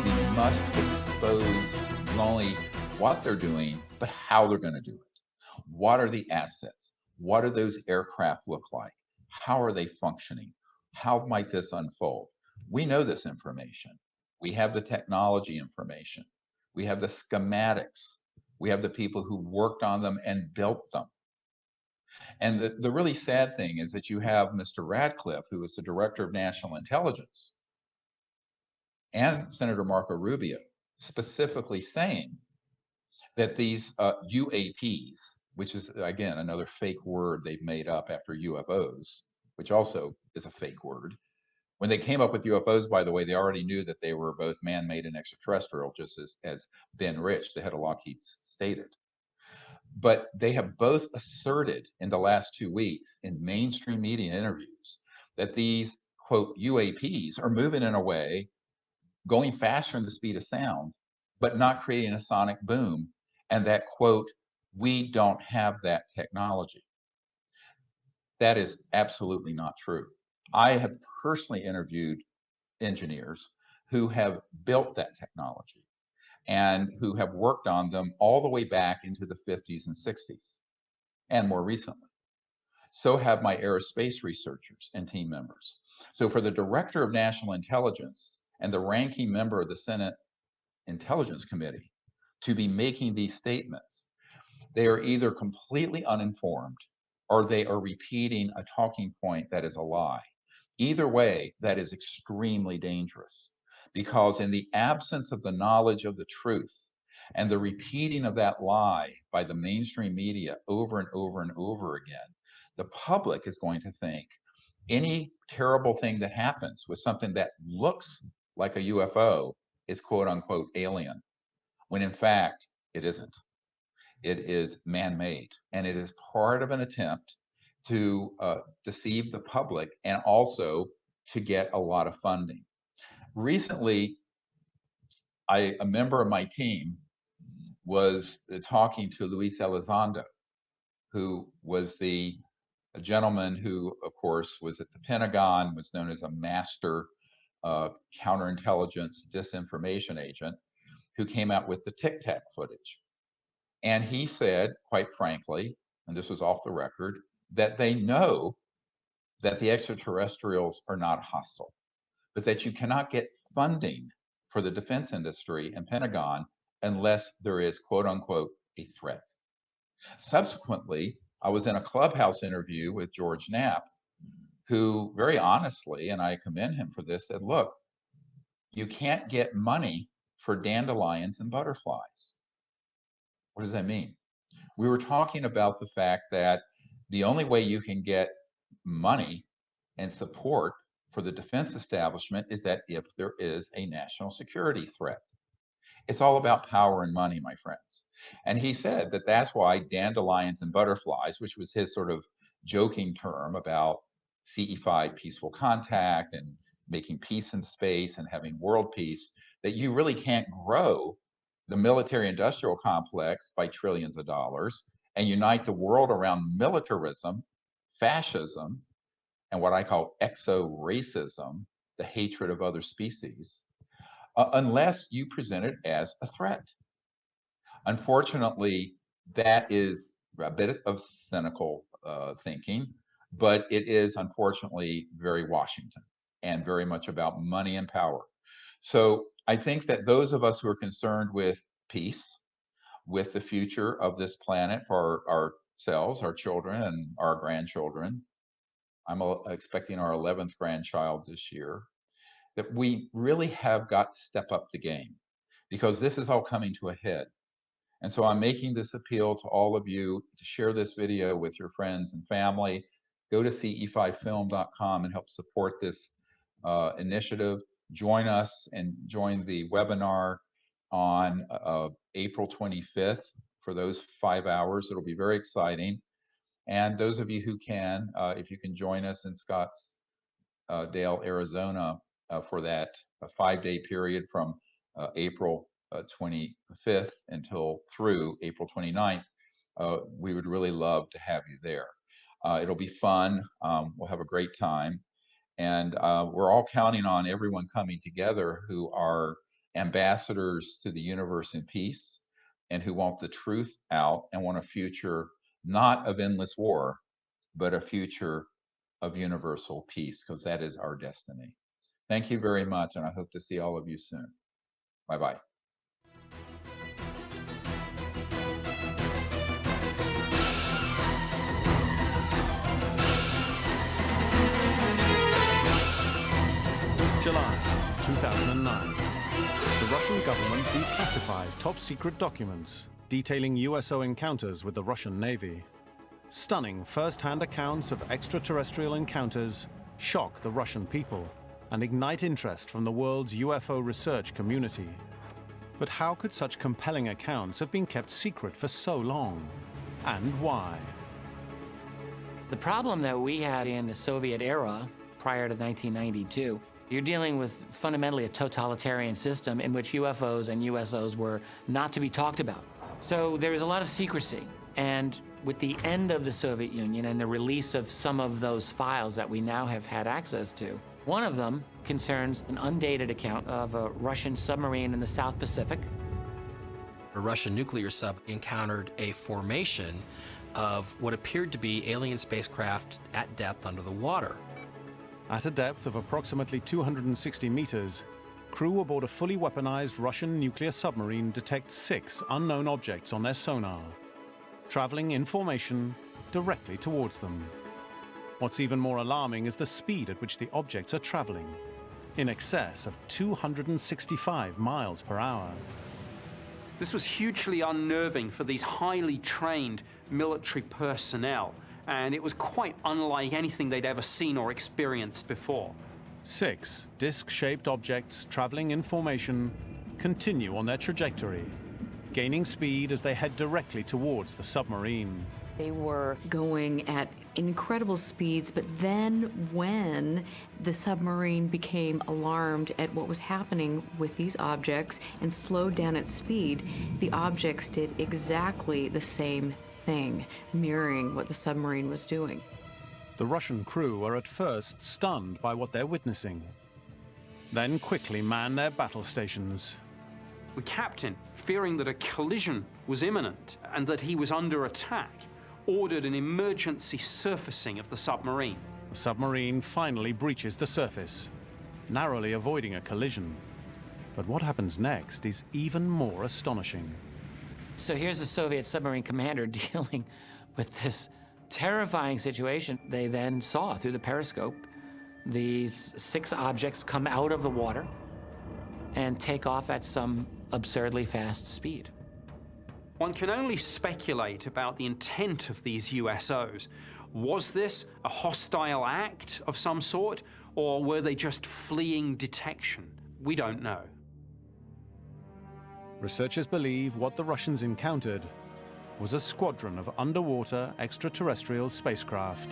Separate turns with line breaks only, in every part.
We must expose not only what they're doing, but how they're going to do it. What are the assets? What do those aircraft look like? How are they functioning? How might this unfold? We know this information. We have the technology information. We have the schematics. We have the people who worked on them and built them. And the really sad thing is that you have Mr. Radcliffe, who is the director of national intelligence, and Senator Marco Rubio specifically saying that these UAPs, which is again another fake word they've made up after UFOs, which also is a fake word. When they came up with UFOs, by the way, they already knew that they were both man-made and extraterrestrial, just as Ben Rich, the head of Lockheed, stated. But they have both asserted in the last 2 weeks in mainstream media interviews that these, quote, UAPs are moving in a way going faster than the speed of sound, but not creating a sonic boom. And that, quote, we don't have that technology. That is absolutely not true. I have personally interviewed engineers who have built that technology and who have worked on them all the way back into the 50s and 60s and more recently. So have my aerospace researchers and team members. So for the director of national intelligence and the ranking member of the Senate Intelligence Committee to be making these statements, they are either completely uninformed or they are repeating a talking point that is a lie. Either way, that is extremely dangerous because in the absence of the knowledge of the truth and the repeating of that lie by the mainstream media over and over and over again, the public is going to think any terrible thing that happens with something that looks like a UFO is quote unquote alien, when in fact it isn't. It is man-made, and it is part of an attempt to deceive the public and also to get a lot of funding. Recently, a member of my team was talking to Luis Elizondo, who was the gentleman who, of course, was at the Pentagon, was known as a master counterintelligence disinformation agent, who came out with the Tic Tac footage. And he said, quite frankly, and this was off the record, that they know that the extraterrestrials are not hostile, but that you cannot get funding for the defense industry and Pentagon unless there is, quote unquote, a threat. Subsequently, I was in a Clubhouse interview with George Knapp, who very honestly, and I commend him for this, said, look, you can't get money for dandelions and butterflies. What does that mean? We were talking about the fact that the only way you can get money and support for the defense establishment is that if there is a national security threat. It's all about power and money, my friends. And he said that that's why dandelions and butterflies, which was his sort of joking term about CE5 peaceful contact and making peace in space and having world peace, that you really can't grow the military industrial complex by trillions of dollars and unite the world around militarism, fascism, and what I call exo-racism, the hatred of other species, unless you present it as a threat. Unfortunately, that is a bit of cynical thinking, but it is unfortunately very Washington and very much about money and power. So I think that those of us who are concerned with peace, with the future of this planet for ourselves, our children, and our grandchildren. I'm expecting our 11th grandchild this year. that we really have got to step up the game because this is all coming to a head. And so I'm making this appeal to all of you to share this video with your friends and family. Go to ce5film.com and help support this initiative. Join us and join the webinar on April 25th for those 5 hours. It'll be very exciting. And those of you who can, if you can join us in Scottsdale, Arizona for that 5-day period from April 25th until through April 29th, we would really love to have you there. It'll be fun. We'll have a great time. And we're all counting on everyone coming together who are ambassadors to the universe in peace and who want the truth out and want a future not of endless war, but a future of universal peace, because that is our destiny. Thank you very much, and I hope to see all of you soon. Bye-bye.
July 2009. The Russian government declassifies top-secret documents detailing USO encounters with the Russian Navy. Stunning first-hand accounts of extraterrestrial encounters shock the Russian people and ignite interest from the world's UFO research community. But how could such compelling accounts have been kept secret for so long? And why?
The problem that we had in the Soviet era, prior to 1992, you're dealing with fundamentally a totalitarian system in which UFOs and USOs were not to be talked about. So there was a lot of secrecy. And with the end of the Soviet Union and the release of some of those files that we now have had access to, one of them concerns an undated account of a Russian submarine in the South Pacific.
A Russian nuclear sub encountered a formation of what appeared to be alien spacecraft at depth under the water.
At a depth of approximately 260 meters, crew aboard a fully weaponized Russian nuclear submarine detect 6 unknown objects on their sonar, traveling in formation directly towards them. What's even more alarming is the speed at which the objects are traveling, in excess of 265 miles per hour.
This was hugely unnerving for these highly trained military personnel, and it was quite unlike anything they'd ever seen or experienced before.
6 disc-shaped objects traveling in formation continue on their trajectory, gaining speed as they head directly towards the submarine.
They were going at incredible speeds, but then when the submarine became alarmed at what was happening with these objects and slowed down its speed, the objects did exactly the same thing, mirroring what the submarine was doing.
The Russian crew are at first stunned by what they're witnessing, then quickly man their battle stations.
The captain, fearing that a collision was imminent and that he was under attack, ordered an emergency surfacing of the submarine.
The submarine finally breaches the surface, narrowly avoiding a collision. But what happens next is even more astonishing.
So here's the Soviet submarine commander dealing with this terrifying situation. They then saw through the periscope these 6 objects come out of the water and take off at some absurdly fast speed.
One can only speculate about the intent of these USOs. Was this a hostile act of some sort, or were they just fleeing detection? We don't know.
Researchers believe what the Russians encountered was a squadron of underwater extraterrestrial spacecraft.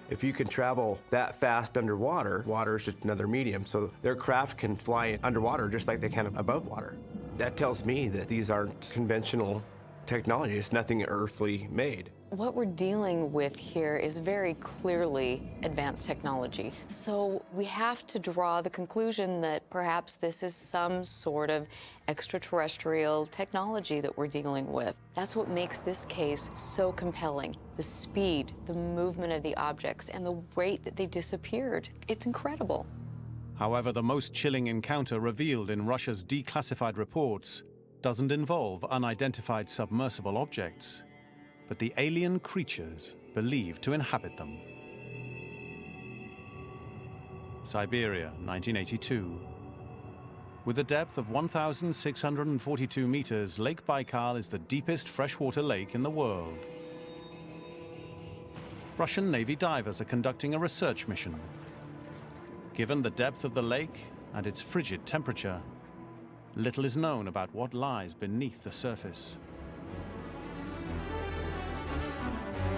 If you can travel that fast underwater, water is just another medium, so their craft can fly underwater just like they can above water. That tells me that these aren't conventional technology. It's nothing earthly made.
What we're dealing with here is very clearly advanced technology. So we have to draw the conclusion that perhaps this is some sort of extraterrestrial technology that we're dealing with. That's what makes this case so compelling. The speed, the movement of the objects, and the rate that they disappeared. It's incredible.
However, the most chilling encounter revealed in Russia's declassified reports doesn't involve unidentified submersible objects, but the alien creatures believed to inhabit them. Siberia, 1982. With a depth of 1,642 meters, Lake Baikal is the deepest freshwater lake in the world. Russian Navy divers are conducting a research mission. Given the depth of the lake and its frigid temperature, little is known about what lies beneath the surface.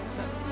7.